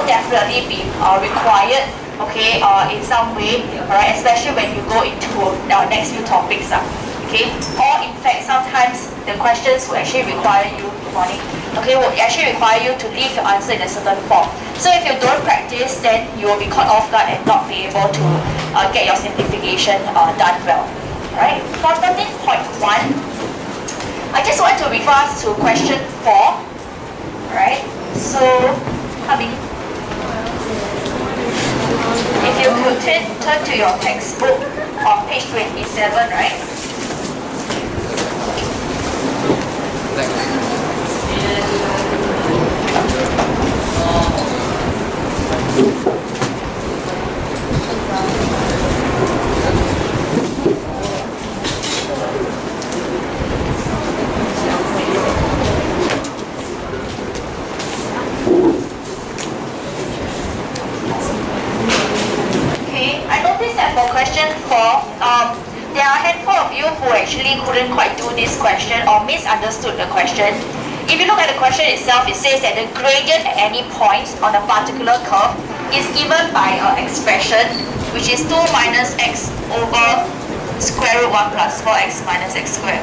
definitely be required, okay, in some way, alright, especially when you go into next few topics, okay, or in fact sometimes the questions will actually require you, okay, will actually require you to leave your answer in a certain form. So if you don't practice, then you will be caught off guard and not be able to get your simplification done well. Alright, for 13.1, I just want to refer us to question 4. Alright, so coming. If you could turn to your textbook on page 27, right? For question 4, there are a handful of you who actually couldn't quite do this question or misunderstood the question. If you look at the question itself, it says that the gradient at any point on a particular curve is given by an expression which is 2 minus x over square root 1 plus 4x minus x squared.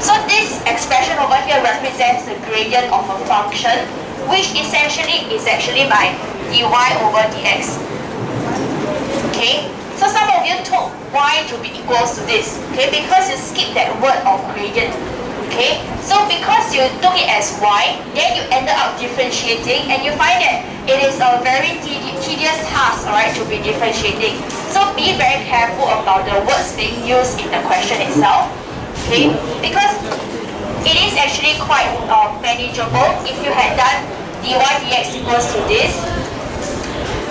So this expression over here represents the gradient of a function, which essentially is actually by dy over dx. Okay, so some of you took y to be equals to this, okay, because you skipped that word of gradient. Okay, so because you took it as y, then you ended up differentiating, and you find that it is a very tedious task, alright, to be differentiating. So be very careful about the words being used in the question itself. Okay, because it is actually quite manageable. If you had done dy dx equals to this,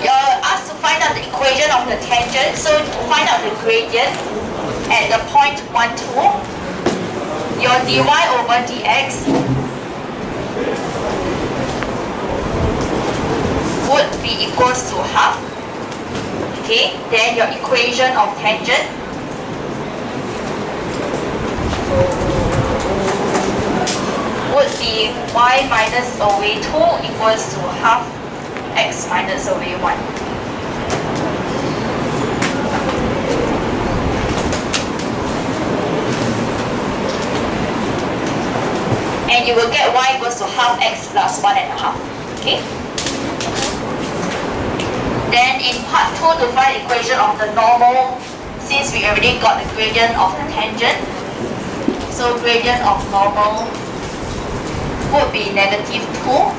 you're asked to find out the equation of the tangent. So to find out the gradient at the point 1, 2, your dy over dx would be equals to half. Okay, then your equation of tangent would be y minus over 2 equals to half x minus over 1. And you will get y equals to half x plus 1.5. Okay? Then in part 2, to find the equation of the normal, since we already got the gradient of the tangent, so gradient of normal would be negative 2.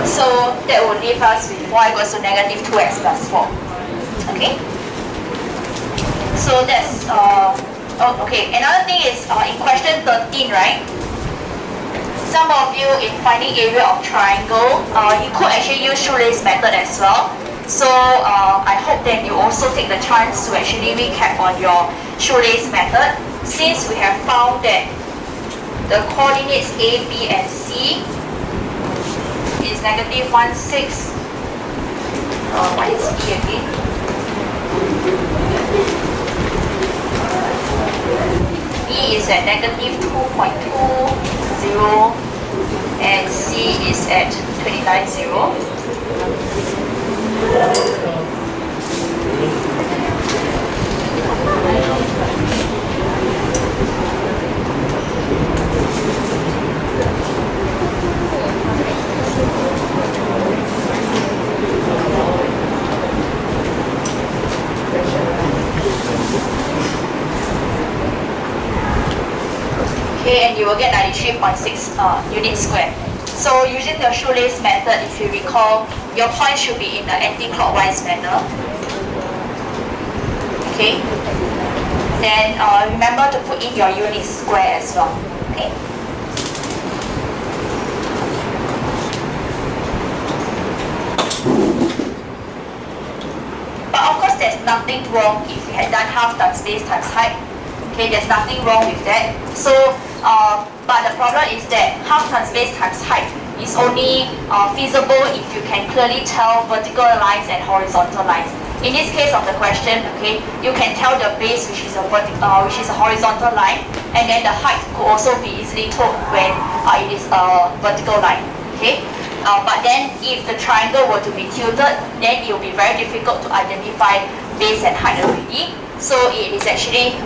So that will leave us with y equals to negative 2x plus 4. Okay? So that's, okay. Another thing is in question 13, right? Some of you in finding area of triangle, you could actually use shoelace method as well. So I hope that you also take the chance to actually recap on your shoelace method, since we have found that the coordinates A, B, and C is negative 1, 6. What is B again? B is at negative 2.20 and C is at 29.0. Okay, and you will get 93.6 units squared. So using the shoelace method, if you recall, your point should be in the anti-clockwise manner. Okay. Then remember to put in your units square as well. Okay. But of course, there's nothing wrong if you had done half times base times height. Okay, there's nothing wrong with that. So but the problem is that half translate times height is only feasible if you can clearly tell vertical lines and horizontal lines. In this case of the question, okay, you can tell the base, which is a horizontal line, and then the height could also be easily told when it is a vertical line. Okay, but then if the triangle were to be tilted, then it will be very difficult to identify base and height already. So it is actually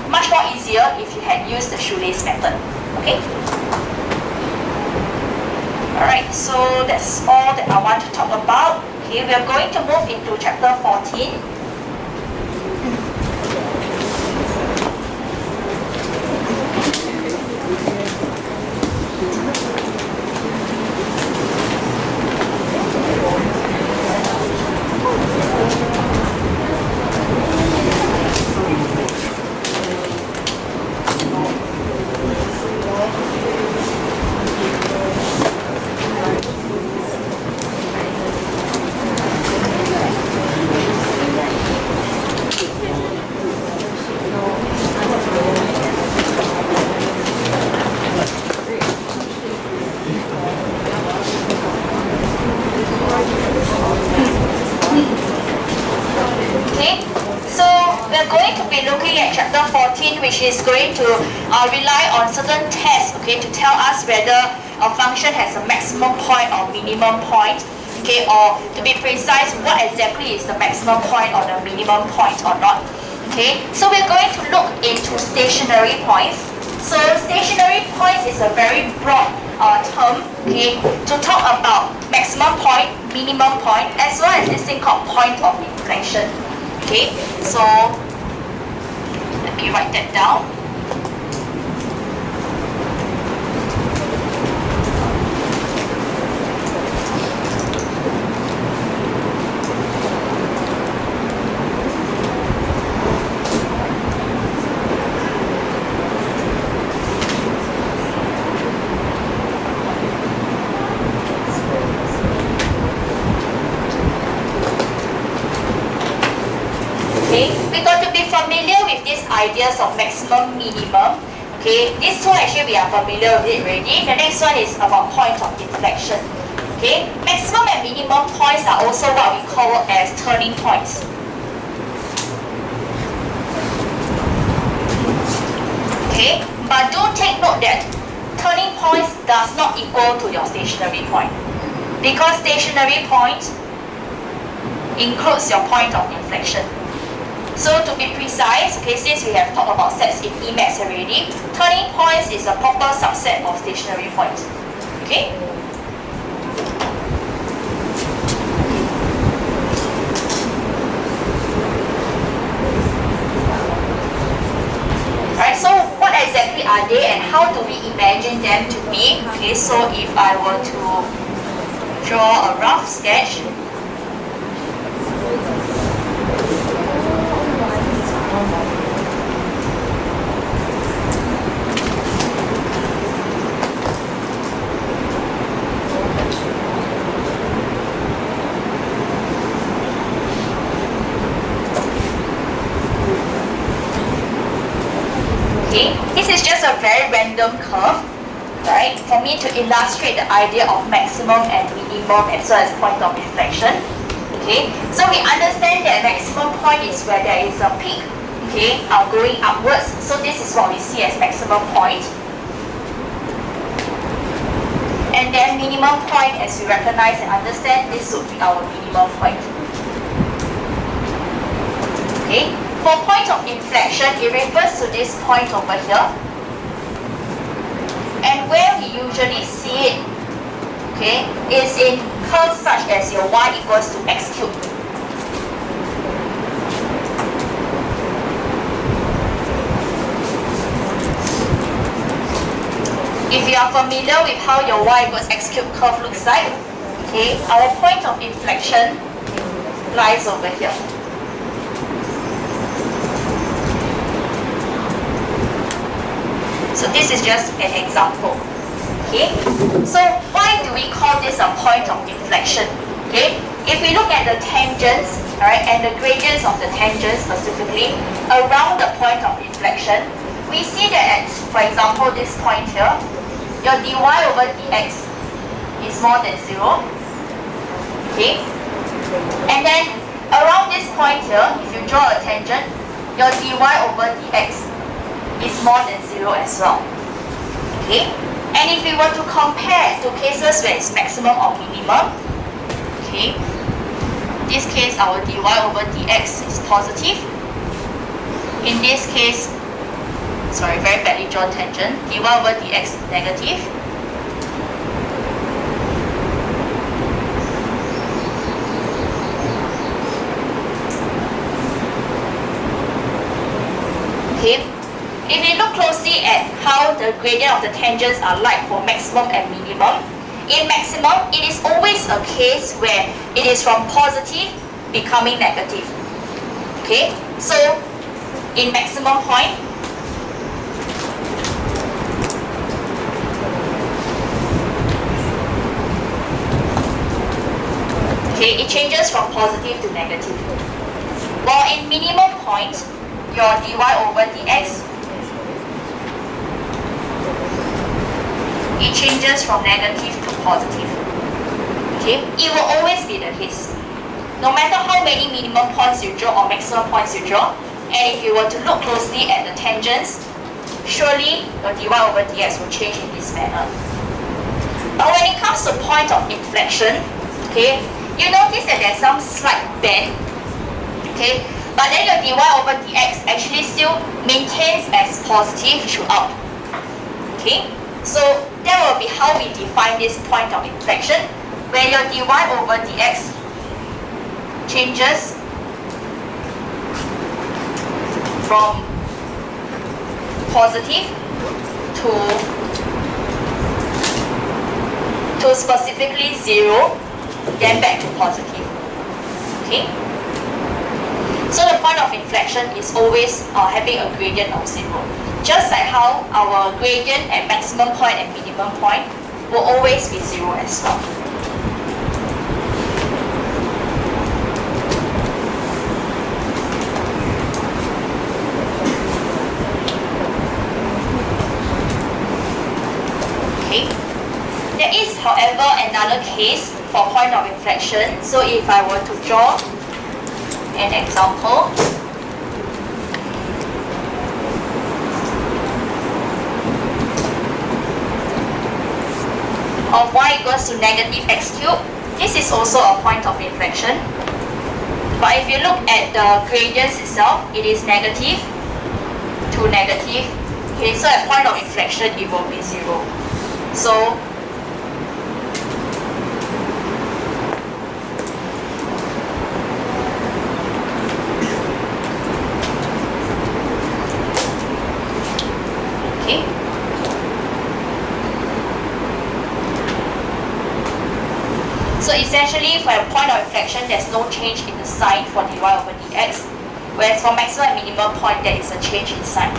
much more easier if you had used the shoelace method. Okay. Alright, so that's all that I want to talk about. Okay, we are going to move into chapter 14. Which is going to rely on certain tests, okay, to tell us whether a function has a maximum point or minimum point, okay, or to be precise, what exactly is the maximum point or the minimum point or not, okay. So we're going to look into stationary points. So stationary points is a very broad term, okay, to talk about maximum point, minimum point, as well as this thing called point of inflection, okay. So let me write that down. We got to be familiar with these ideas of maximum, minimum. Okay, these two actually we are familiar with it already. The next one is about point of inflection. Okay, maximum and minimum points are also what we call as turning points. Okay, but do take note that turning points does not equal to your stationary point, because stationary point includes your point of inflection. So to be precise, okay, since we have talked about sets in Emaths already, turning points is a proper subset of stationary points. Okay? Alright, so what exactly are they and how do we imagine them to be? Okay, so if I were to draw a rough sketch, this is just a very random curve, right, for me to illustrate the idea of maximum and minimum as well as point of inflection. Okay, so we understand that maximum point is where there is a peak, okay, going upwards. So this is what we see as maximum point. And then minimum point, as we recognize and understand, this would be our minimum point. Okay. For point of inflection, it refers to this point over here. And where we usually see it, okay, is in curves such as your y equals to x cubed. If you are familiar with how your y equals x cubed curve looks like, okay, our point of inflection lies over here. So this is just an example. Okay. So why do we call this a point of inflection? Okay. If we look at the tangents, alright, and the gradients of the tangents specifically around the point of inflection, we see that at, for example, this point here, your dy over dx is more than 0. Okay? And then around this point here, if you draw a tangent, your dy over dx is more than 0 as well. Okay? And if we were to compare to cases where it's maximum or minimum, okay, this case our dy over dx is positive. In this case, sorry, very badly drawn tangent, dy over dx is negative. Okay, if we look closely at how the gradient of the tangents are like for maximum and minimum, in maximum, it is always a case where it is from positive becoming negative. Okay, so in maximum point, okay, it changes from positive to negative. While in minimum point, your dy over dx, it changes from negative to positive. Okay, it will always be the case. No matter how many minimum points you draw or maximum points you draw, and if you were to look closely at the tangents, surely your dy over dx will change in this manner. But when it comes to point of inflection, okay, you notice that there's some slight bend, okay, but then your dy over dx actually still maintains as positive throughout. Okay, so that will be how we define this point of inflection, where your dy over dx changes from positive to specifically 0, then back to positive. Okay? So the point of inflection is always having a gradient of 0. Just like how our gradient at maximum point and minimum point will always be 0 as well. Okay. There is, however, another case for point of inflection. So if I were to draw an example, of y equals to negative x cubed, this is also a point of inflection. But if you look at the gradients itself, it is negative to negative. Okay, so at point of inflection, it will be 0. So so essentially, for a point of inflection, there's no change in the sign for dy over dx, whereas for maximum and minimum point, there is a change in sign.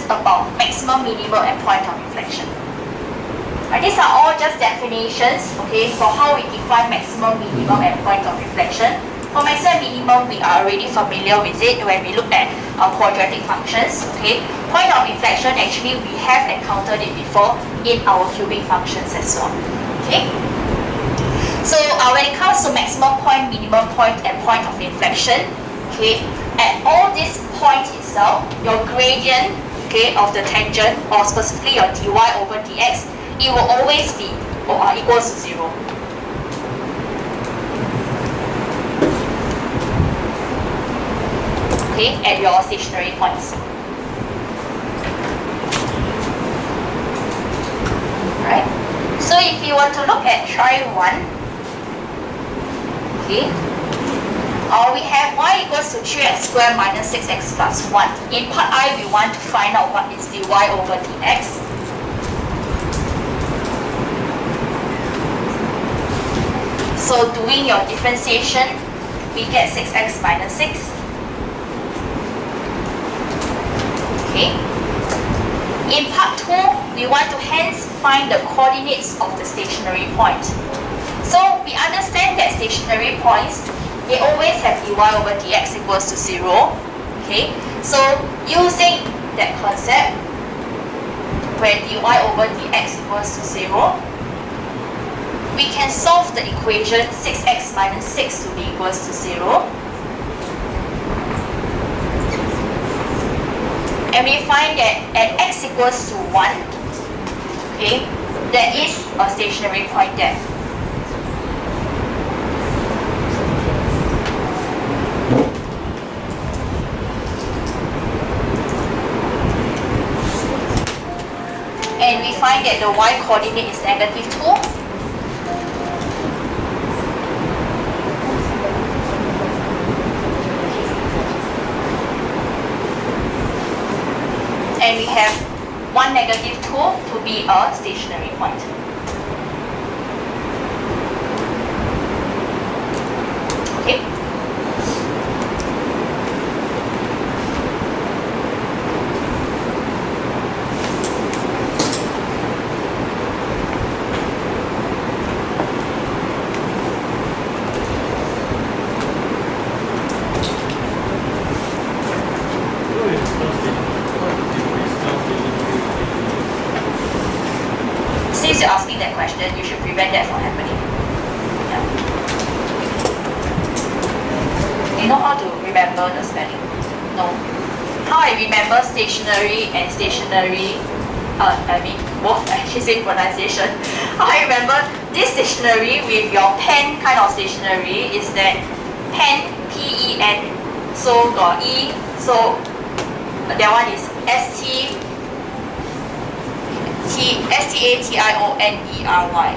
About maximum, minimum, and point of inflection. These are all just definitions, okay, for how we define maximum, minimum, and point of inflection. For maximum minimum, we are already familiar with it when we look at quadratic functions. Okay, point of inflection, actually we have encountered it before in our cubic functions as well. Okay, so when it comes to maximum point, minimum point, and point of inflection, okay, at all these points itself, your gradient, okay, of the tangent, or specifically your dy over dx, it will always be equals to 0. Okay, at your stationary points. Right? So if you want to look at try 1, okay, we have y equals to 3x squared minus 6x plus 1. In part I, we want to find out what is dy over dx. So doing your differentiation, we get 6x minus 6. Okay. In part 2, we want to hence find the coordinates of the stationary point. So we understand that stationary points, they always have dy over dx equals to 0. Okay. So using that concept, where dy over dx equals to 0, we can solve the equation 6x minus 6 to be equals to 0. And we find that at x equals to 1, okay, there is a stationary point there. And we find that the y coordinate is negative 2. And we have 1, negative 2 to be a stationary point. Okay. Since you're asking that question, you should prevent that from happening. Yeah. You know how to remember the spelling? No. How I remember stationary and stationary, both actually same pronunciation. How I remember this stationary with your pen kind of stationary is that pen, P-E-N, so got E, so that one is S-T-A-T-I-O-N-E-R-Y.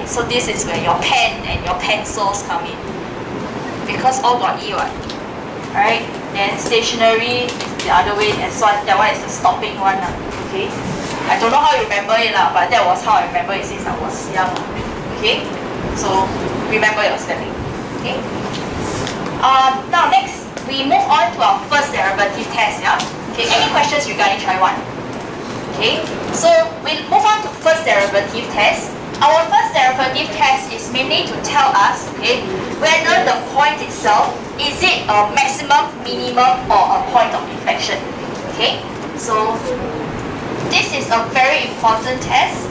So this is where your pen and your pencils come in. Because all got E, right? Alright, then stationary is the other way, and so that one is the stopping one. Okay? I don't know how you remember it, but that was how I remember it since I was young. Okay? So remember your spelling. Okay? Now next, we move on to our first derivative test. Yeah? Okay, any questions regarding try 1? Okay, so we'll move on to first derivative test. Our first derivative test is mainly to tell us, okay, whether the point itself, is it a maximum, minimum, or a point of inflection. Okay, so this is a very important test.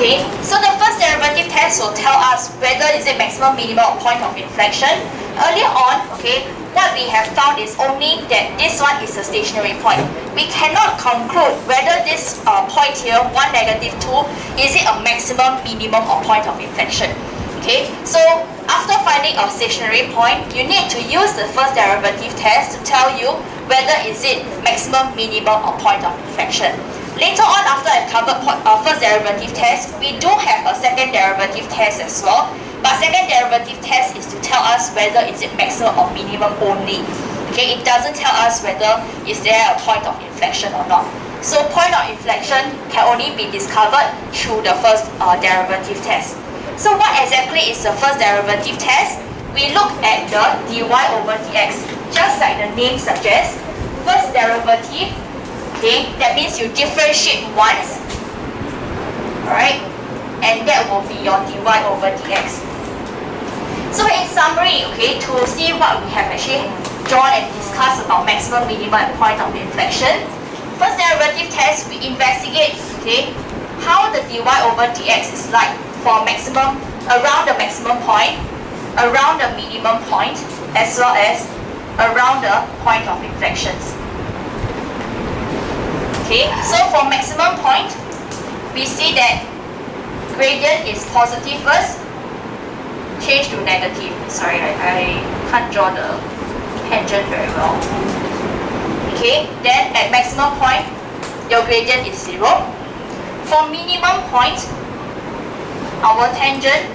Okay, so the first derivative test will tell us whether is it maximum, minimum, or point of inflection. Earlier on, okay, what we have found is only that this one is a stationary point. We cannot conclude whether this point here, 1, negative 2, is it a maximum, minimum, or point of inflection. Okay, so after finding a stationary point, you need to use the first derivative test to tell you whether is it maximum, minimum, or point of inflection. Later on, after I've covered first derivative test, we do have a second derivative test as well, But second derivative test is to tell us whether is it maximum or minimum only. Okay, it doesn't tell us whether is there a point of inflection or not. So point of inflection can only be discovered through the first derivative test. So what exactly is the first derivative test? We look at the dy over dx. Just like the name suggests, first derivative, okay, that means you differentiate once, alright, and that will be your dy over dx. So in summary, okay, to see what we have actually drawn and discussed about maximum, minimum, and point of inflection, first derivative test, we investigate, okay, how the dy over dx is like for maximum, around the maximum point, around the minimum point, as well as around the point of inflections. Okay, so for maximum point, we see that gradient is positive first, change to negative. Sorry, I can't draw the tangent very well. Okay, then at maximum point, your gradient is 0. For minimum point, our tangent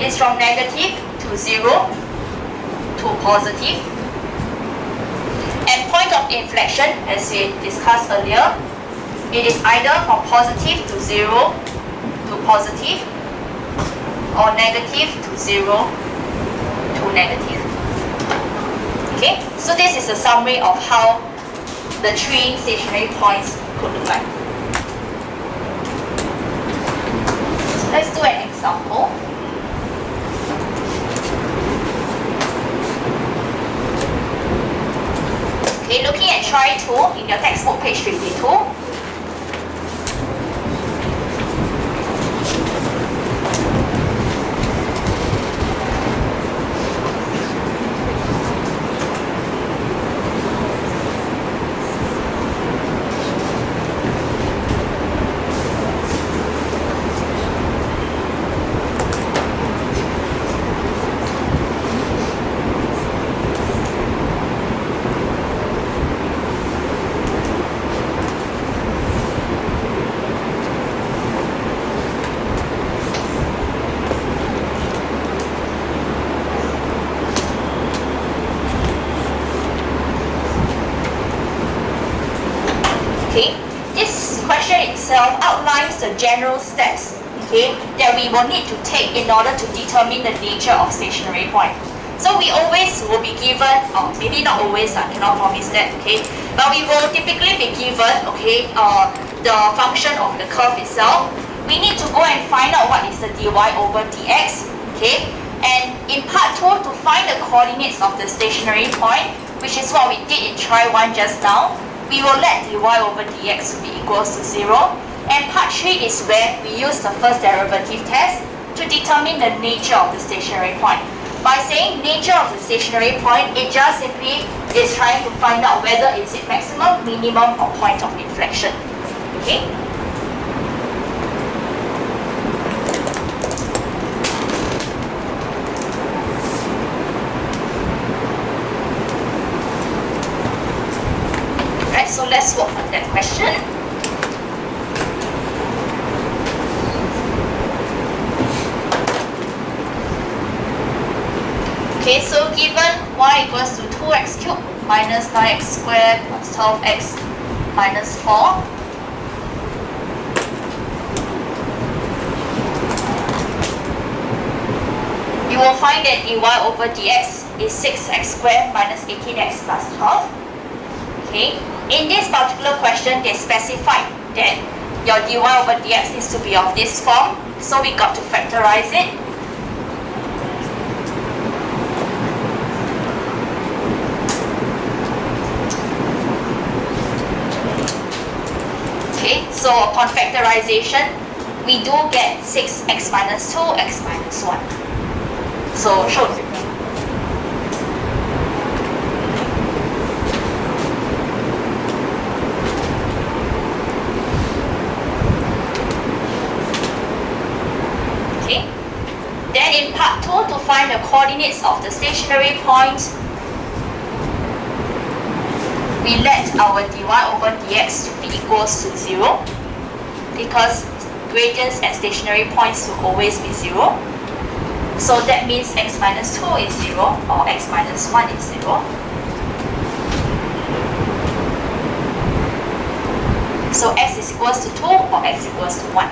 is from negative to 0 to positive. And point of inflection, as we discussed earlier, it is either from positive to 0 to positive, or negative to 0 to negative. Okay, so this is a summary of how the three stationary points could look like. So let's do an example. Okay, looking at try 2 in your textbook, page 52. Okay, this question itself outlines the general steps, okay, that we will need to take in order to determine the nature of stationary point. So we always will be given, or maybe not always, I cannot promise that, okay, but we will typically be given, okay, the function of the curve itself. We need to go and find out what is the dy over dx, okay, and in part 2, to find the coordinates of the stationary point, which is what we did in try 1 just now, we will let dy over dx be equals to 0. And part 3 is where we use the first derivative test to determine the nature of the stationary point. By saying nature of the stationary point, it just simply is trying to find out whether is it maximum, minimum, or point of inflection. Okay? So let's work on that question. Okay, so given y equals to 2x cubed minus 9x squared plus 12x minus 4, you will find that dy over dx is 6x squared minus 18x plus 12. Okay. In this particular question, they specified that your dy over dx needs to be of this form, so we got to factorize it. Okay, so upon factorization, we do get 6x minus 2, x minus 1. So, show it. Then in part 2, to find the coordinates of the stationary point, we let our dy over dx to be equals to 0, because gradients at stationary points will always be 0. So that means x minus 2 is 0 or x minus 1 is 0. So x is equals to 2 or x equals to 1.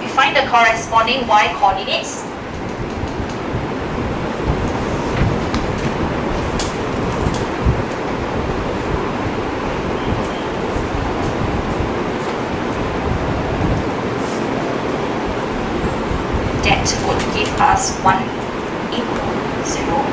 We find the corresponding y coordinates. That would give us 1 equal 0.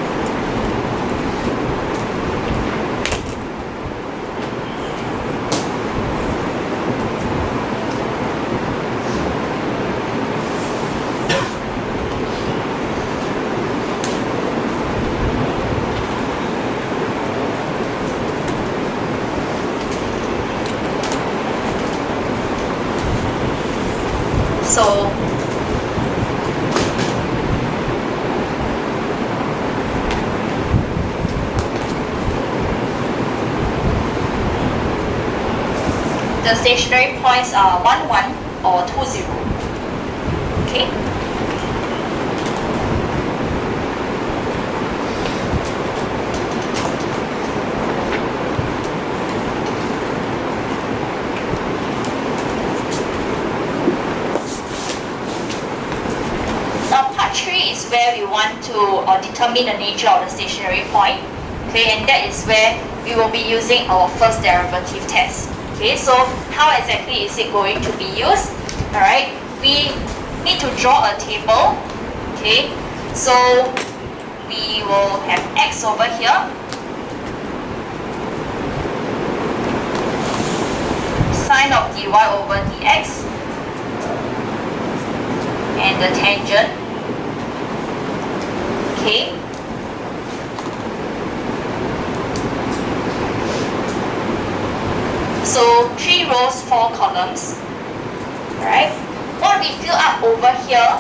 So the stationary points are 1, 1 or 2, 0. Okay? Now part 3 is where we want to determine the nature of the stationary point. Okay, and that is where we will be using our first derivative test. Okay, so how exactly is it going to be used? Alright, we need to draw a table. Okay, so we will have x over here. Sine of dy over dx. And the tangent. Okay. So 3 rows, 4 columns. Alright. What we fill up over here,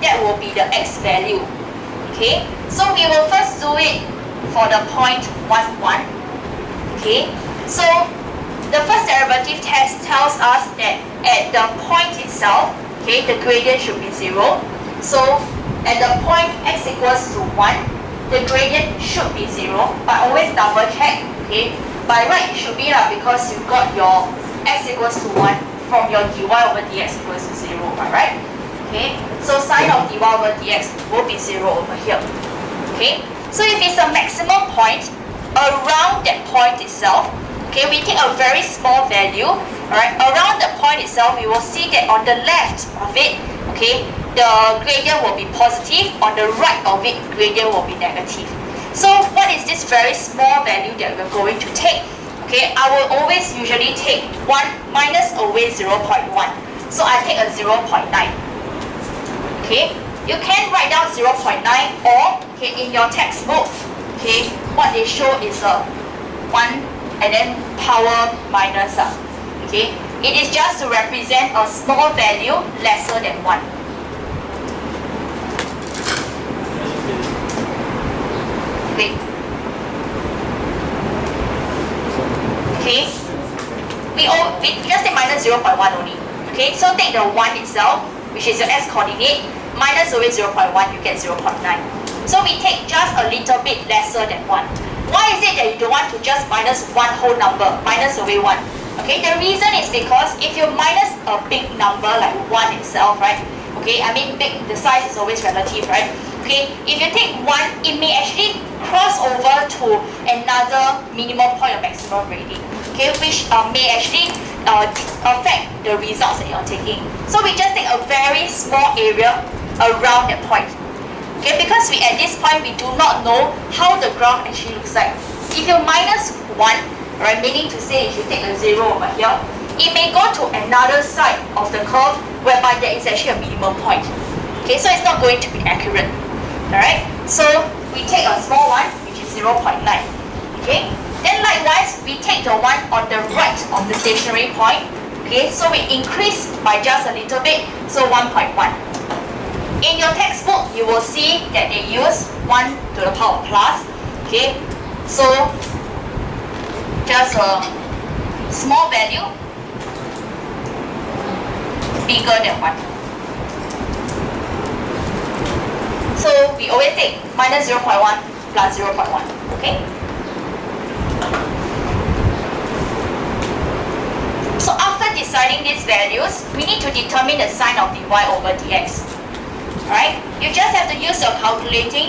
that will be the x value. Okay. So we will first do it for the point 1, 1. Okay. So the first derivative test tells us that at the point itself, okay, the gradient should be 0. So at the point x equals to 1, the gradient should be 0. But always double check. Okay. By right, it should be because you got your x equals to 1 from your dy over dx equals to 0, right? Okay, so sine of dy over dx will be 0 over here. Okay, so if it's a maximum point around that point itself, okay, we take a very small value, alright, around the point itself, we will see that on the left of it, okay, the gradient will be positive, on the right of it, gradient will be negative. So what is this very small value that we're going to take? Okay, I will always usually take 1 minus away 0.1. So I take a 0.9. Okay, you can write down 0.9 or okay, in your textbook, okay, what they show is a 1 and then power minus. Okay, it is just to represent a small value lesser than 1. Okay, we just take minus 0.1 only. Okay, so take the 1 itself, which is your x coordinate, minus away 0.1, you get 0.9. So we take just a little bit lesser than 1. Why is it that you don't want to just minus one whole number, minus away 1? Okay, the reason is because if you minus a big number like 1 itself, right? Okay, I mean big, the size is always relative, right? Okay, if you take 1, it may actually cross over to another minimum point of maximum grading, okay, which may actually affect the results that you're taking. So we just take a very small area around that point. Okay, because at this point we do not know how the graph actually looks like. If you minus 1, right, meaning to say if you take a 0 over here, it may go to another side of the curve whereby there is actually a minimum point. Okay, so it's not going to be accurate. Alright, so we take a small one, which is 0.9. Okay, then likewise, we take the one on the right of the stationary point. Okay, so we increase by just a little bit, so 1.1. In your textbook, you will see that they use 1 to the power plus. Okay, so just a small value bigger than 1. So we always take minus 0.1 plus 0.1, okay? So after deciding these values, we need to determine the sign of dy over dx. Alright? You just have to use your calculator,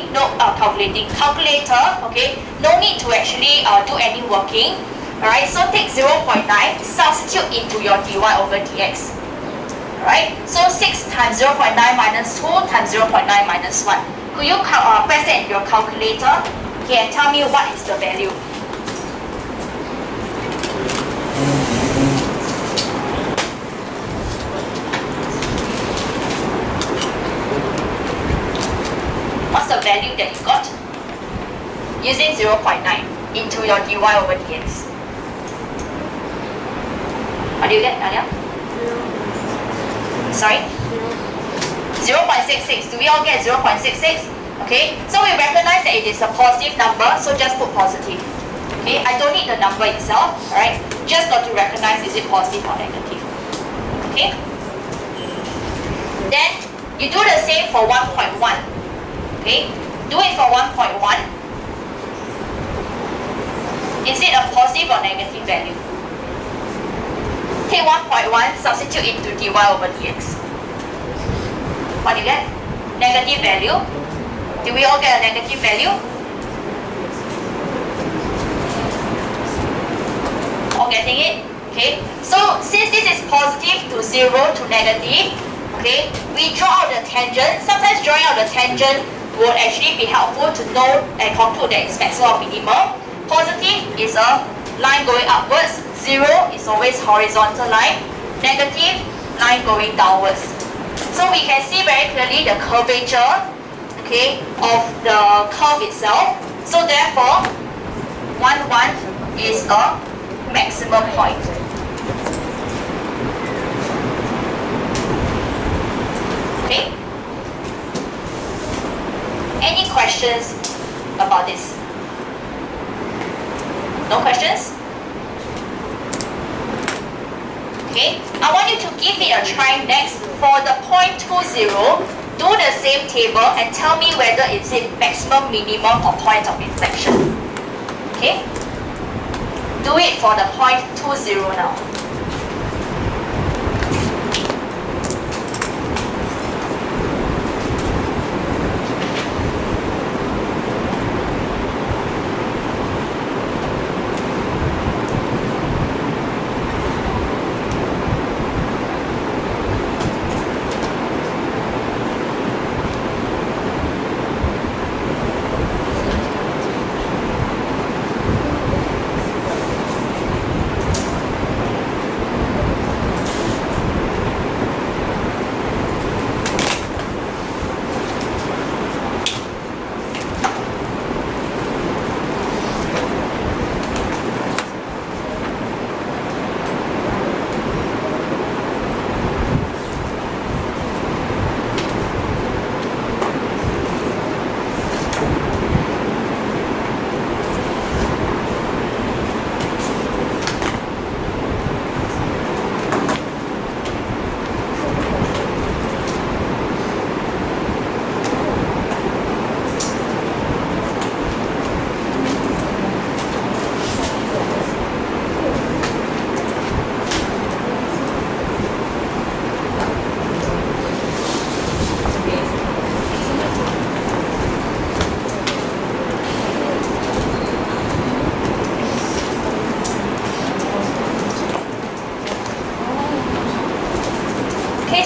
okay? No need to actually do any working. Alright, so take 0.9, substitute into your dy over dx. Alright, so 6 times 0.9 minus 2 times 0.9 minus 1. Could you press that in your calculator? Okay, and tell me what is the value? What's the value that you got? Using 0.9 into your dy over dx. What do you get, Nadia? Sorry? 0.66. Do we all get 0.66? Okay, so we recognize that it is a positive number, so just put positive. Okay, I don't need the number itself, alright? Just got to recognize is it positive or negative. Okay? Then you do the same for 1.1. Okay? Do it for 1.1. Is it a positive or negative value? Take 1.1, substitute into dy over dx. What do you get? Negative value. Do we all get a negative value? All getting it? Okay. So since this is positive to 0 to negative, okay, we draw out the tangent. Sometimes drawing out the tangent would actually be helpful to know and conclude that it's maximum or minimum. Positive is a line going upwards. 0 is always horizontal line. Negative, line going downwards. So we can see very clearly the curvature, okay, of the curve itself. So therefore, 1, 1 is a maximum point. Okay? Any questions about this? No questions? Okay, I want you to give it a try next. For the point 20, do the same table and tell me whether it's in maximum, minimum, or point of inflection. Okay? Do it for the point 20 now.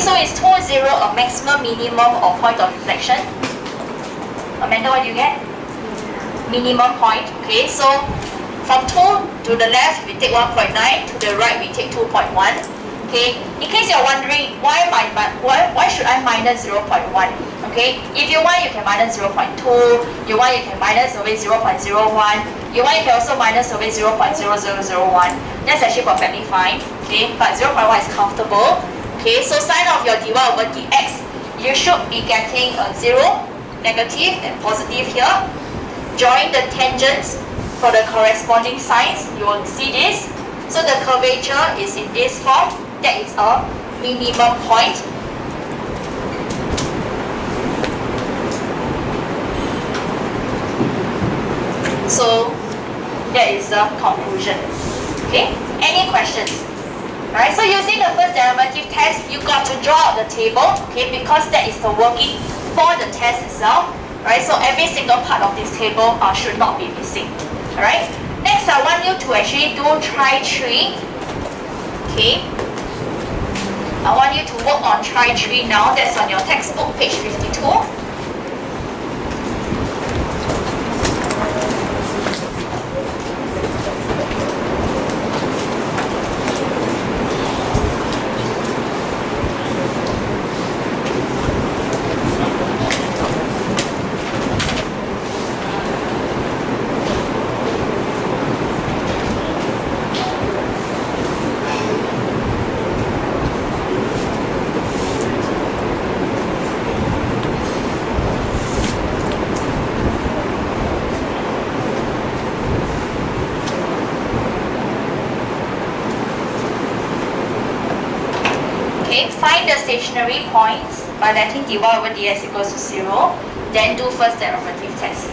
So is 20 a maximum, minimum, or point of inflection? Amanda, what do you get? Minimum point. Okay, so from 2 to the left we take 1.9, to the right we take 2.1. Okay, in case you're wondering why should I minus 0.1? Okay, if you want you can minus 0.2, you want you can minus away 0.01, you want you can also minus away 0.0001. That's actually perfectly fine. Okay, but 0.1 is comfortable. Okay, so sign of your dy over dx, you should be getting a 0, negative and positive here. Drawing the tangents for the corresponding signs, you will see this. So the curvature is in this form. That is a minimum point. So that is the conclusion. Okay, any questions? Alright, so using the first derivative test, you got to draw out the table, okay, because that is the working for the test itself. Right, so every single part of this table should not be missing. Alright, next I want you to actually do try 3. Okay, I want you to work on try 3 now. That's on your textbook, page 52. Find the stationary points by letting dy over dx equals to 0, then do first derivative test.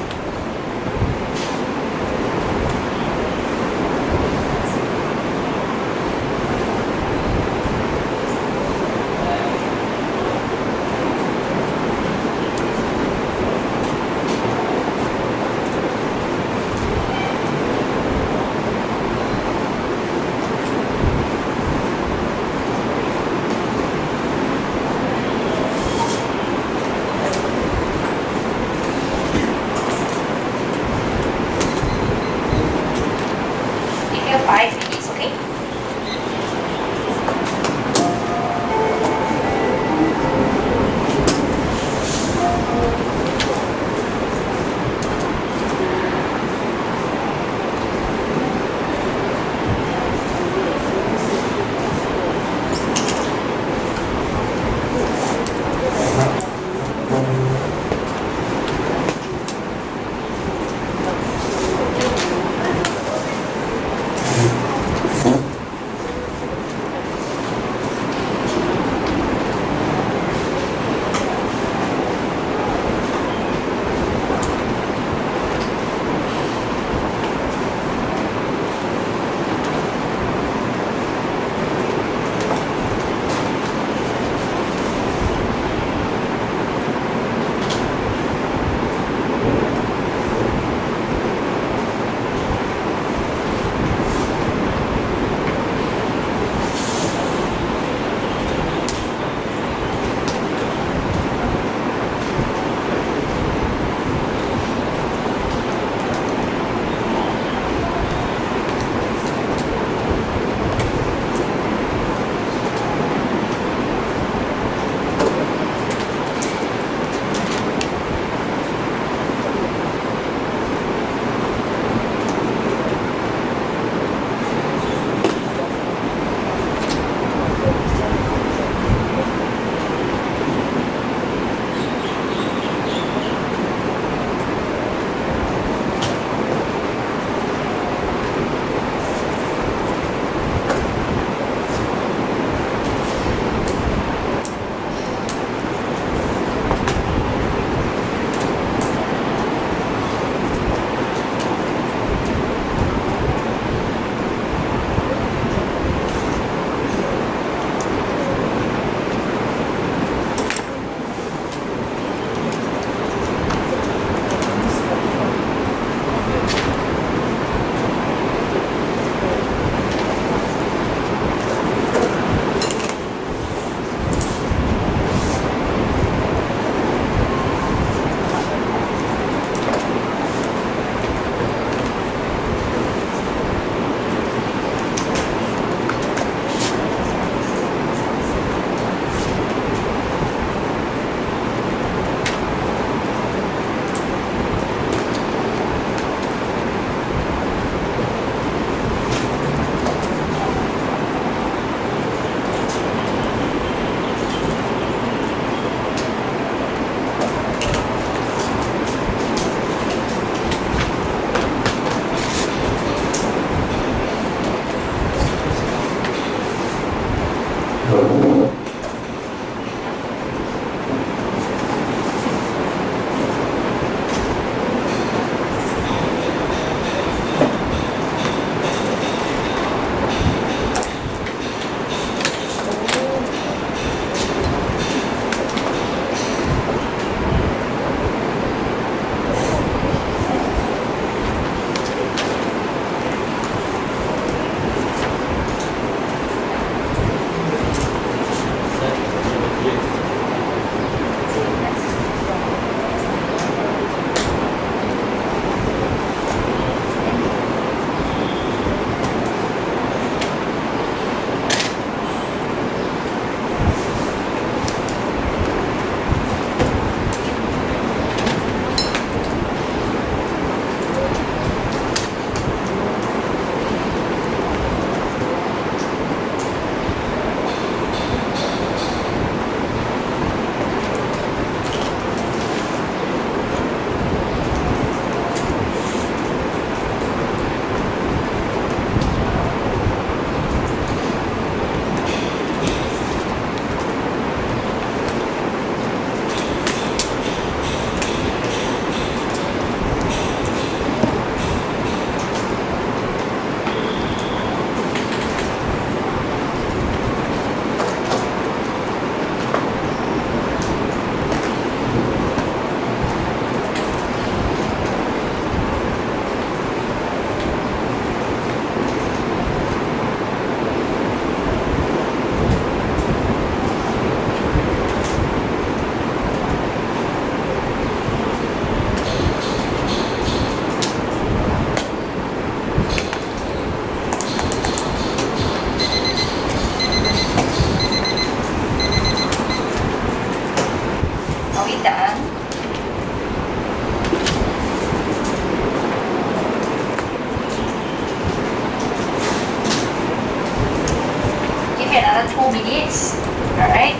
give me another 2 minutes. Alright.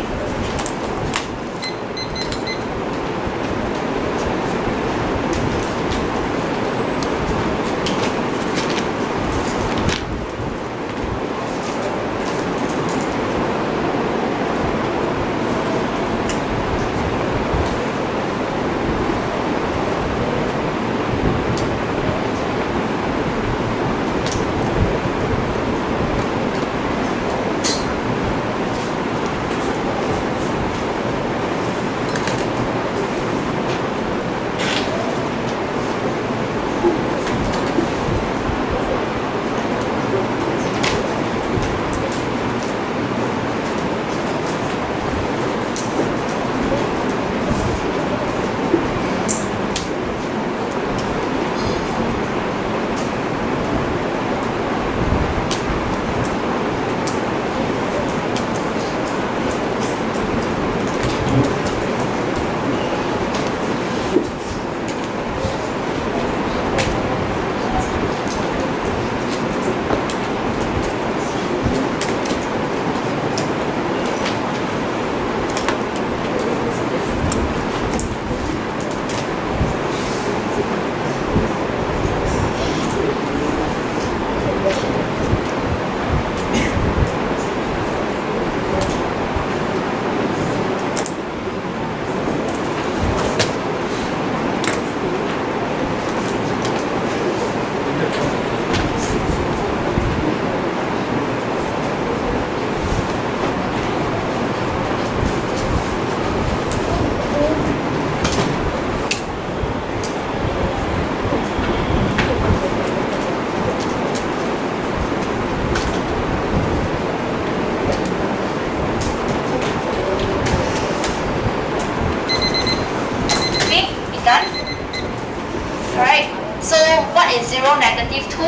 Alright, so what is 0, negative 2?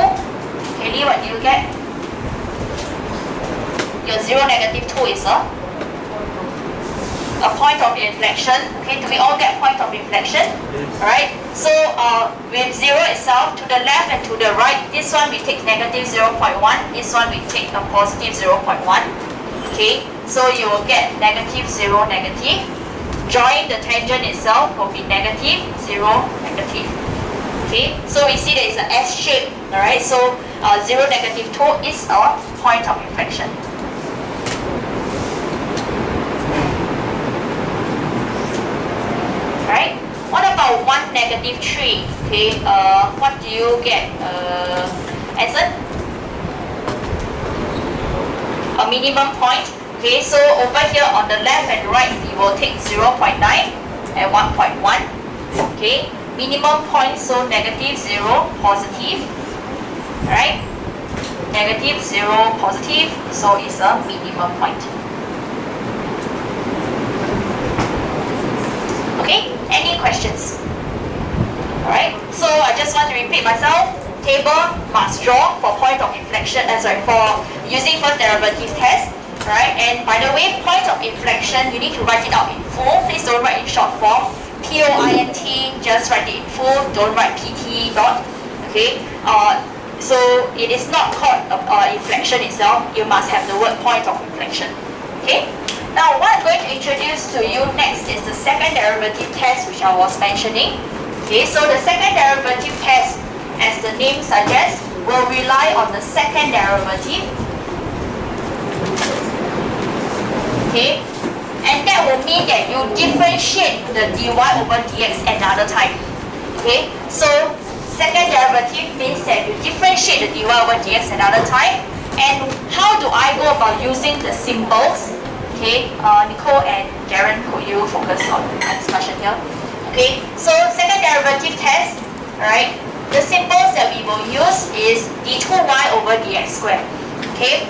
Kelly, what do you get? Your 0, negative 2 is a point of inflection. Okay, do we all get point of inflection? Alright, so with 0 itself, to the left and to the right, this one we take negative 0.1, this one we take a positive 0.1. Okay, so you will get negative 0, negative. Join the tangent itself will be negative 0, negative. Okay, so we see that it's an S shape. Alright, so 0, negative 2 is a point of inflection. Right? What about 1, negative 3? Okay, what do you get? Answer? A minimum point. Okay, so over here on the left and right, we will take 0.9 and 1.1. Okay, minimum point, so negative 0, positive. Right? Negative 0, positive, so it's a minimum point. Okay, any questions? Alright, so I just want to repeat myself. Table must draw for point of inflection, for using first derivative test. Alright, and by the way, point of inflection, you need to write it out in full. Please don't write in short form. POINT, just write it in full, don't write PT dot. Okay, so it is not called inflection itself, you must have the word point of inflection. Okay, now what I'm going to introduce to you next is the second derivative test which I was mentioning. Okay, so the second derivative test, as the name suggests, will rely on the second derivative. Okay, and that will mean that you differentiate the dy over dx another time. Okay, so second derivative means that you differentiate the dy over dx another time. And how do I go about using the symbols? Okay, Nicole and Darren, could you focus on my discussion here? Okay, so second derivative test, alright, the symbols that we will use is d2y over dx squared. Okay,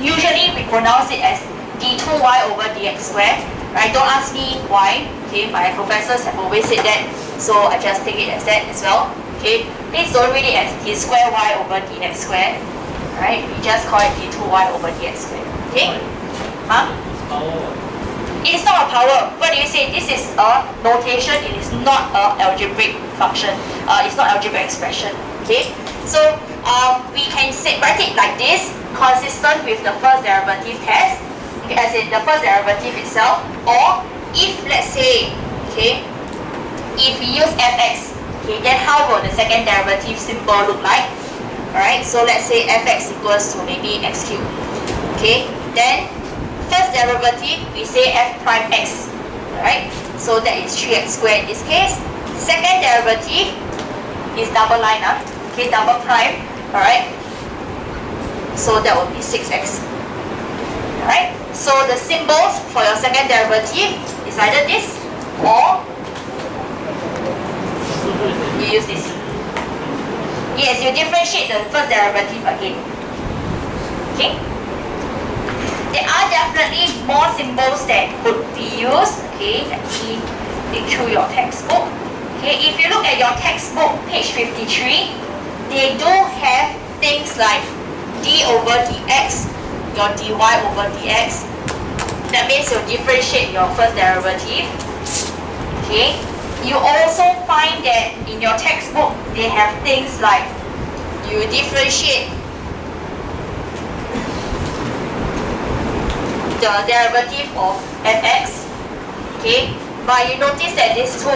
usually we pronounce it as d2y over dx squared. Right, don't ask me why. Okay, my professors have always said that, so I just take it as that as well. Okay, please don't read it as d square y over dx squared. Right, we just call it d2y over dx squared. Okay, huh? It is not a power. What do you say? This is a notation. It is not an algebraic function. It's not algebraic expression. Okay, so we can write it like this. consistent with the first derivative test, okay, as in the first derivative itself, or if let's say, okay, if we use fx, okay, then how will the second derivative symbol look like? Alright, so let's say fx equals to maybe x cubed. Okay, then first derivative we say f prime x. Alright, so that is 3x squared in this case. Second derivative is double line, okay, double prime. Alright, so that will be 6x. Alright, so the symbols for your second derivative is either this or you use this. Yes, you differentiate the first derivative again. Okay? There are definitely more symbols that could be used. Okay, let me dig through your textbook. Okay, if you look at your textbook, page 53, they do have things like d over dx, your dy over dx. That means you differentiate your first derivative. Okay. You also find that in your textbook, they have things like you differentiate the derivative of fx, okay? But you notice that these two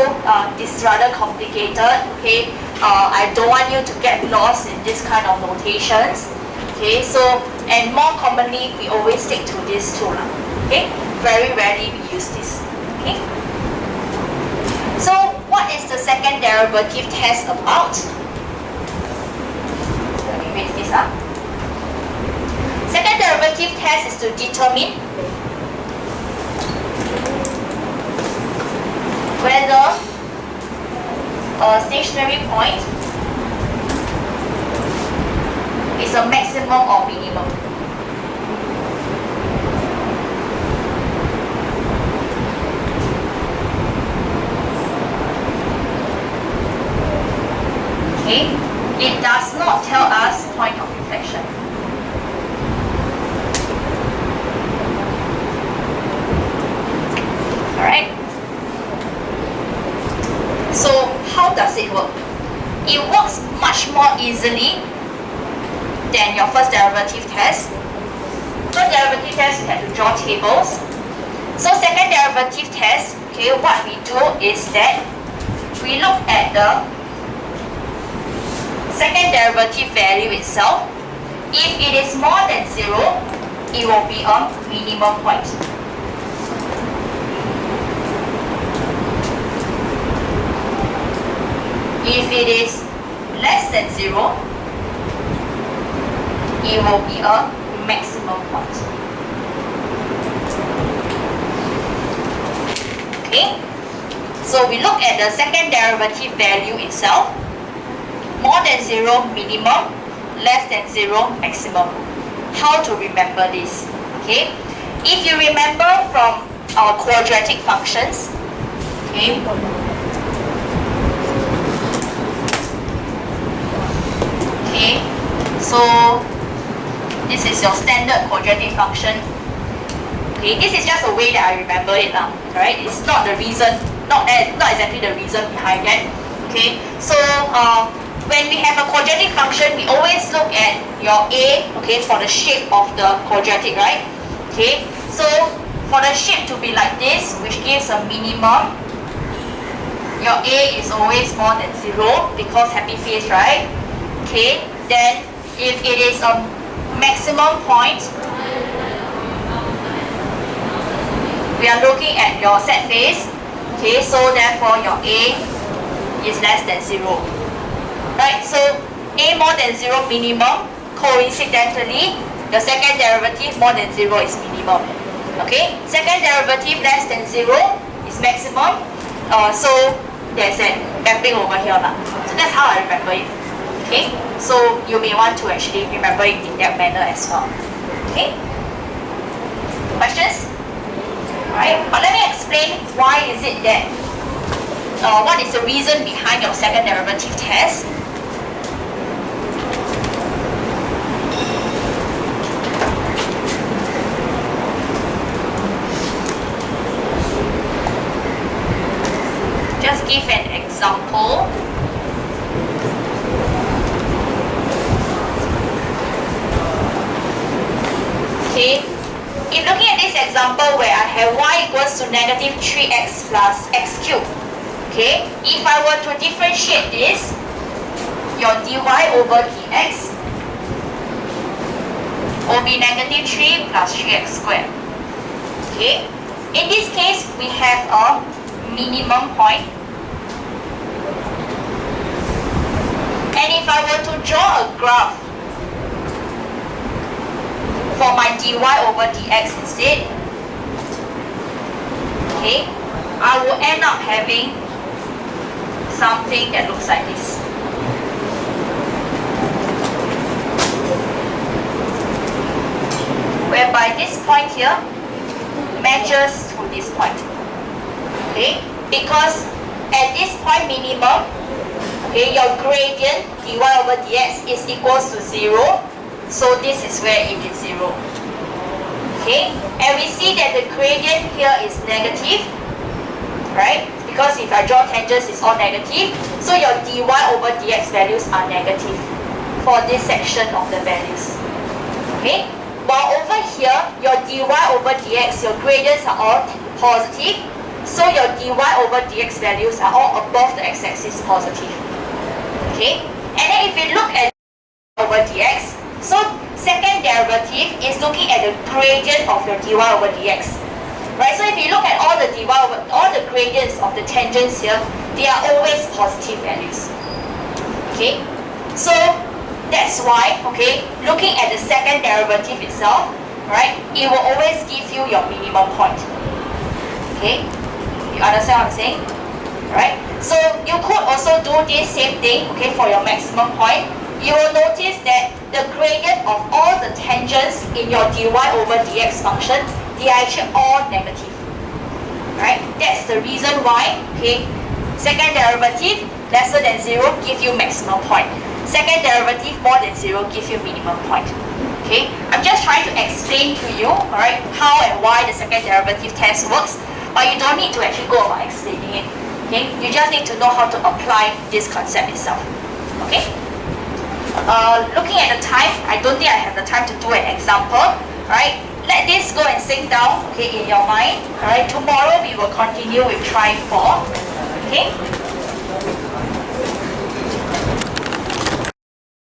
is rather complicated, okay? I don't want you to get lost in this kind of notations, okay? So, and more commonly, we always stick to these two, okay? Very rarely we use this, okay? So, what is the second derivative test about? Let me raise this up. Second derivative test is to determine whether a stationary point is a maximum or minimum. Okay, it does not tell us point of inflection. Alright. So how does it work? It works much more easily than your first derivative test. First derivative test you have to draw tables. So second derivative test, okay, what we do is that we look at the second derivative value itself. If it is more than 0, it will be a minimum point. If it is less than 0, it will be a maximum point. Okay? So we look at the second derivative value itself. More than 0 minimum, less than 0 maximum. How to remember this? Okay, if you remember from our quadratic functions, okay, okay, so this is your standard quadratic function. Okay, this is just a way that I remember it now. Right? It's not the reason, not exactly the reason behind that. Okay, so when we have a quadratic function, we always look at your a, okay, for the shape of the quadratic, right? Okay, so for the shape to be like this, which gives a minimum, your a is always more than 0 because happy face, right? Okay, then if it is a maximum point, we are looking at your set face. Okay, so therefore your a is less than 0. Right, so a more than 0 minimum, coincidentally, the second derivative more than 0 is minimum. Okay, second derivative less than 0 is maximum. So there's an mapping over here. So that's how I remember it. Okay, so you may want to actually remember it in that manner as well. Okay, questions? Alright, but let me explain why is it that, what is the reason behind your second derivative test. Just give an example. if looking at this example where I have y equals to negative 3x plus x cubed, okay, if I were to differentiate this, your dy over dx will be negative 3 plus 3x squared. Okay, in this case we have a minimum point, and if I were to draw a graph for my dy over dx instead, okay, I will end up having something that looks like this. Whereby this point here matches to this point. Okay, because at this point minimum, okay, your gradient dy over dx is equals to 0. So this is where it is 0. Okay, and we see that the gradient here is negative, right? Because if I draw tangents, it's all negative. So your dy over dx values are negative for this section of the values. Okay, while over here, your dy over dx, your gradients are all positive. So your dy over dx values are all above the x-axis positive. Okay, and then if we look at over dx, so second derivative is looking at the gradient of your dy over dx, right? So if you look at all the dy over, all the gradients of the tangents here, they are always positive values. Okay, so that's why, okay, looking at the second derivative itself, right, it will always give you your minimum point. Okay, you understand what I'm saying? Right? So you could also do this same thing, okay, for your maximum point. You will notice that the gradient of all the tangents in your dy over dx function, they are actually all negative. Right? That's the reason why, okay, second derivative lesser than 0 give you maximum point. Second derivative more than 0 give you minimum point. Okay? I'm just trying to explain to you, alright, how and why the second derivative test works, but you don't need to actually go about explaining it. Okay? You just need to know how to apply this concept itself. Okay? Looking at the time, I don't think I have the time to do an example. Right? Let this go and sink down, okay, in your mind. Alright, tomorrow we will continue with try 4. Okay?